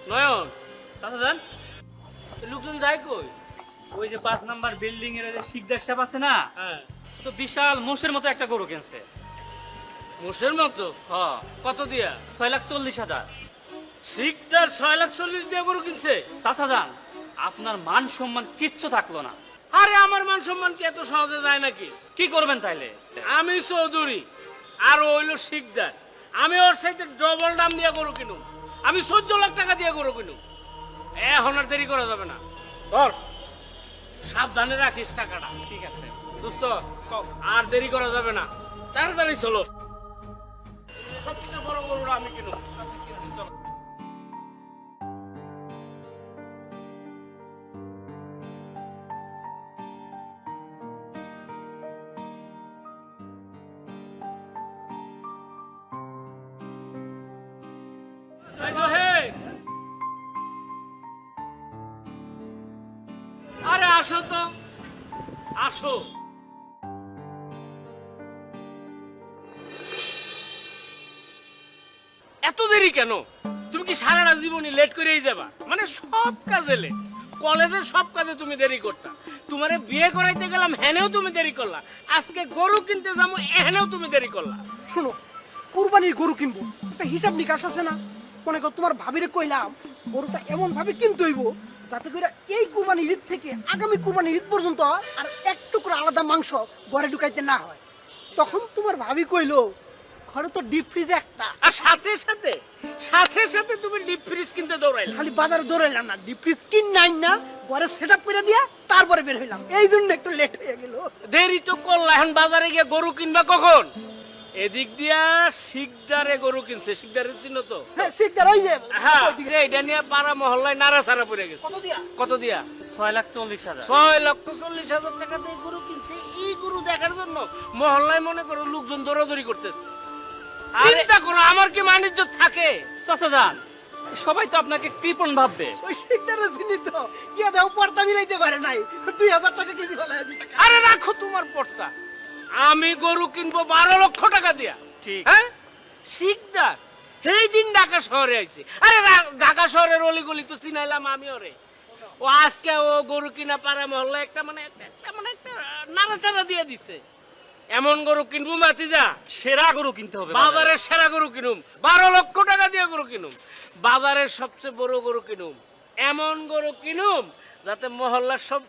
নয়ন চাচা যান, লোকজন যায় কই? ওই যে 5 নাম্বার বিল্ডিং এর যে শিকদার সাহেব আছে না, হ্যাঁ, তো বিশাল মোষের মতো একটা গরু কিনছে। মোষের মতো। হ্যাঁ, কত দিয়া? 6,40,000। শিকদার 6,40,000 দিয়া গরু কিনছে? চাচা যান, আপনার মান সম্মান কিচ্ছু থাকলো না। আরে আমার মান সম্মান কি এত সহজে যায় নাকি? কি করবেন তাইলে? আমি চৌধুরী আর ও হইলো শিকদার। আমি ওর সাথে ডবল দাম দিয়া গরু কিনুম। আমি 14 লাখ টাকা দিয়ে গরু কিনুম। এখন আর দেরি করা যাবে না। ধর, সাবধানে রাখিস টাকাটা। ঠিক আছে। দোস্ত, আর দেরি করা যাবে না, তাড়াতাড়ি চলো। সবচেয়ে বড় গরুটা আমি কিনুম। এই তো, হে। আরে আসো তো, আসো। এত দেরি কেন? তুমি কি সারাটা জীবনই লেট করেই যাবা? মানে সব কাজে লেট। কলেজের সব কাজে তুমি দেরি করতা। তোমারে বিয়ে করাইতে গেলাম, হেনেও তুমি দেরি করলা। আজকে গরু কিনতে যাবো, এহেনেও তুমি দেরি করলা। শোনো, কুরবানির গরু কিনবো, একটা হিসাব নিকাশ আছে না? মনে কর তোমার ভাবিরে কইলাম গরুটা এমন ভাবে কিনতে হইব যাতে করে এই কুরবানির ঈদ থেকে আগামী কুরবানির ঈদ পর্যন্ত আর এক টুকরো আলাদা মাংস ঘরে ঢুকাইতে না হয়। তখন তোমার ভাবি কইলো ঘরে তো ডিপ ফ্রিজ একটা। আর সাথে সাথে সাথে তুমি ডিপ ফ্রিজ কিনতে দৌড়াইলা। খালি বাজারে দৌড়াইলাম না, ডিপ ফ্রিজ কিন নাই না, ঘরে সেট আপ করে দিয়া তারপরে বের হইলাম। এই জন্য একটু লেট হয়ে গেল। দেরি তো করলা, এখন বাজারে গিয়ে গরু কিনবা কখন? এদিক দিয়া শিকদারে গরু কিনছে। শিকদারের চিহ্ন তো? হ্যাঁ, শিকদার ওই যে হ্যাঁ, ওইদিকে। এটা নিয়ে পাড়া মহল্লায় নাড়াচাড়া পড়ে গেছে। কত দিয়া? কত দিয়া? 6,40,000। 6,40,000 টাকা দিয়ে গরু কিনছে। এই গরু দেখার জন্য মহল্লায় মনে করো লোকজন দৌড়াদৌড়ি করতেছে। চিন্তা করো, আমার কি বাণিজ্য থাকে? চাচা যান, সবাই তো আপনাকে কৃপণ ভাববে। ওই শিকদারের চিনি তো গিয়া দেও পর্দা মিলাইতে পারে নাই, 2,000 টাকা কেজি ফেলায় দিতে। আরে রাখো তোমার পড়তা। আমি গরু কিনবো 12 লক্ষ টাকা দিয়া। ঠিক। হ্যাঁ, শিকদার সেই দিন ঢাকা শহরে আইছে। আরে ঢাকা শহরের অলিগলি তো চিনাইলাম আমি ওরে। ও আজকে ও গরু কিনা পাড়া মহল্লা একটা নাড়াচাড়া দিয়ে দিচ্ছে। এমন গরু কিনবো মাতিজা, সেরা গরু কিনতে হবে। বাজারের সেরা গরু কিনুম, 12 লক্ষ টাকা দিয়ে গরু কিনুম, বাজারের সবচেয়ে বড় গরু কিনুম, এমন গরু কিনুম যাতে মহল্লার সব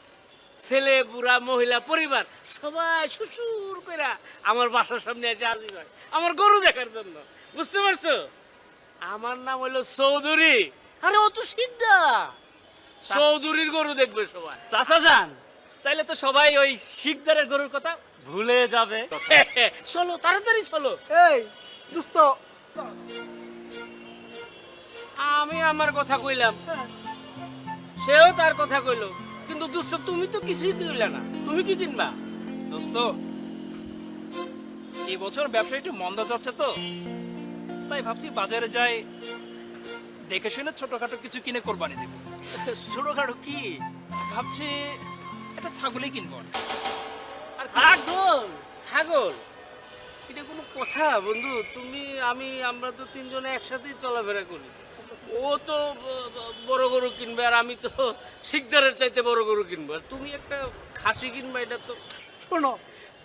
ছেলে বুড়া মহিলা পরিবার সবাই শ্বশুর কইরা আমার বাসার সামনে এসে হাজির হয় আমার গরু দেখার জন্য। বুঝতে পারছো? আমার নাম হইলো চৌধুরী। আরে ও তো সিদ্ধা, চৌধুরীর গরু দেখবে সবাই। চাচা যান, তাইলে তো সবাই ওই শিকদারের গরুর কথা ভুলে যাবে। চলো তাড়াতাড়ি চলো। এই দোস্ত, আমি আমার কথা কইলাম, সেও তার কথা কইলো, কিন্তু দোস্ত তুমি তো কিছুই কইলা না। তুমি কি কিনবা? দোস্ত, এই বছর ব্যবসা একটু মন্দা যাচ্ছে তো, তাই ভাবছি বাজারে যাই, দেখে শুনে ছোটখাটো কিছু কিনে কোরবানি দেব। ছোটখাটো কি? ভাবছি একটা ছাগলই কিনবো। আর ছাগল? ছাগল এটা কোনো কথা বন্ধু? তুমি আমরা তো তিনজনে একসাথেই চলাফেরা করি। ও তো বড় গরু কিনবে আর আমি তো শিকদারের চাইতে বড় গরু কিনবো, আর তুমি একটা খাসি কিনবা। এটা তো শোনো,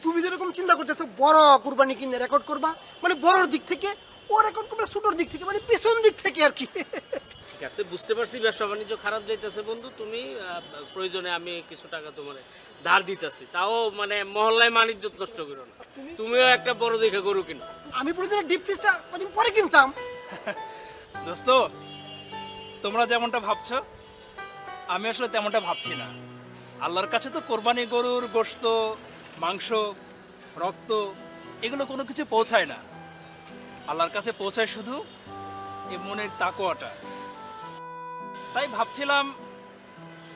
তুমি যেরকম চিন্তা করতেছো বড় কুরবানি কিনে রেকর্ড করবা, মানে বড়র দিক থেকে, ও রেকর্ড করবে ছোটর দিক থেকে, মানে পেছন দিক থেকে আর কি। ঠিক আছে, বুঝতে পারছি ব্যবসা বাণিজ্য খারাপ যাইতেছে বন্ধু। তুমি প্রয়োজনে আমি কিছু টাকা তোমার ধার দিতেছি, তাও মানে মহল্লায় বাণিজ্য নষ্ট করো না। তুমিও একটা বড় দেখে গরু কিনো। আমি প্রয়োজনে ডিপ ফ্রিজটা কদিন পরে কিনতাম। দোস্ত, তোমরা যেমনটা ভাবছো আমি আসলে তেমনটা ভাবছি না। আল্লাহর কাছে তো কোরবানি গরুর গোশত, মাংস, রক্ত এগুলো কোনো কিছু পৌঁছায় না। আল্লাহর কাছে পৌঁছায় শুধু এই মনের তাকওয়াটা। তাই ভাবছিলাম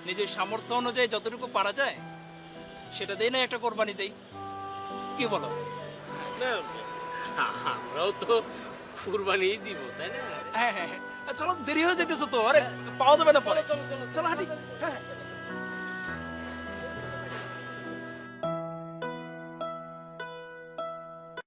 নিজের সামর্থ্য অনুযায়ী যতটুকু পারা যায় সেটা দিয়ে না একটা কোরবানি দেই, কি বলো? আমরাও তো কুরবানি দিব, তাই না? হ্যাঁ হ্যাঁ হ্যাঁ, চলো দেরি হয়ে যেতেছে তো, আরে পাওয়া যাবে না পরে। চলো হাঁটি। হ্যাঁ